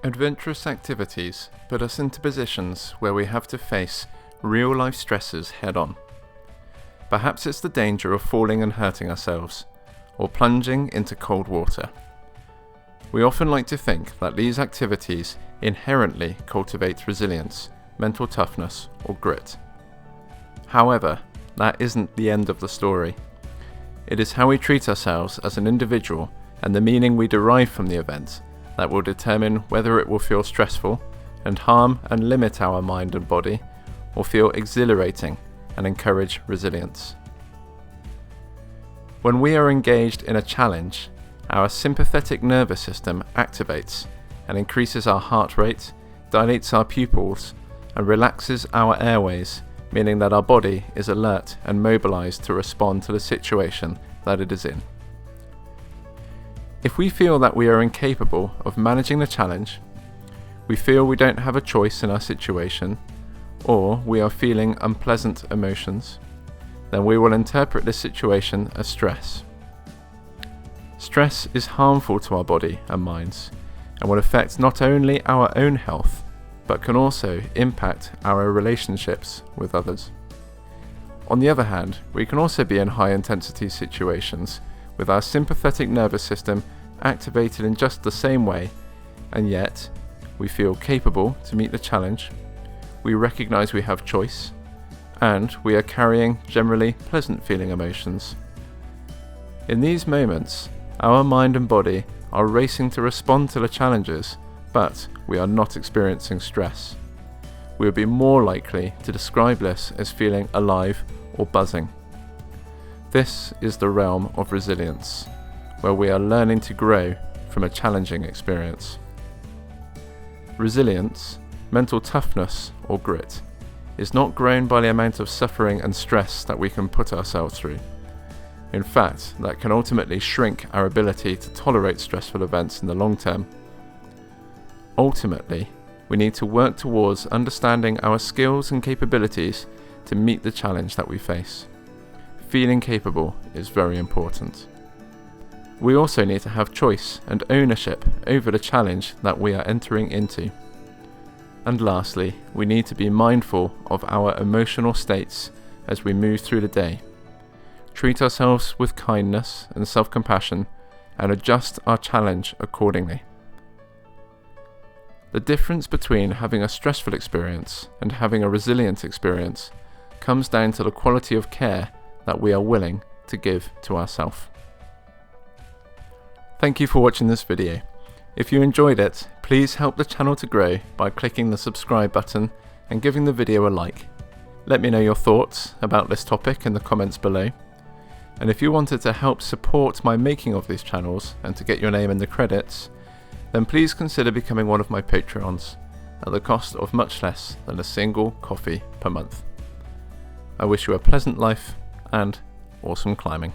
Adventurous activities put us into positions where we have to face real-life stresses head-on. Perhaps it's the danger of falling and hurting ourselves, or plunging into cold water. We often like to think that these activities inherently cultivate resilience, mental toughness, or grit. However, that isn't the end of the story. It is how we treat ourselves as an individual and the meaning we derive from the event that will determine whether it will feel stressful and harm and limit our mind and body, or feel exhilarating and encourage resilience. When we are engaged in a challenge, our sympathetic nervous system activates and increases our heart rate, dilates our pupils, and relaxes our airways, meaning that our body is alert and mobilized to respond to the situation that it is in. If we feel that we are incapable of managing the challenge, we feel we don't have a choice in our situation, or we are feeling unpleasant emotions, then we will interpret this situation as stress. Stress is harmful to our body and minds, and will affect not only our own health, but can also impact our relationships with others. On the other hand, we can also be in high-intensity situations with our sympathetic nervous system activated in just the same way, and yet we feel capable to meet the challenge, we recognise we have choice, and we are carrying generally pleasant feeling emotions. In these moments, our mind and body are racing to respond to the challenges, but we are not experiencing stress. We would be more likely to describe this as feeling alive or buzzing. This is the realm of resilience, where we are learning to grow from a challenging experience. Resilience, mental toughness or grit, is not grown by the amount of suffering and stress that we can put ourselves through. In fact, that can ultimately shrink our ability to tolerate stressful events in the long term. Ultimately, we need to work towards understanding our skills and capabilities to meet the challenge that we face. Feeling capable is very important. We also need to have choice and ownership over the challenge that we are entering into. And lastly, we need to be mindful of our emotional states as we move through the day. Treat ourselves with kindness and self-compassion, and adjust our challenge accordingly. The difference between having a stressful experience and having a resilient experience comes down to the quality of care that we are willing to give to ourselves. Thank you for watching this video. If you enjoyed it, please help the channel to grow by clicking the subscribe button and giving the video a like. Let me know your thoughts about this topic in the comments below. And if you wanted to help support my making of these channels and to get your name in the credits, then please consider becoming one of my Patreons at the cost of much less than a single coffee per month. I wish you a pleasant life and awesome climbing.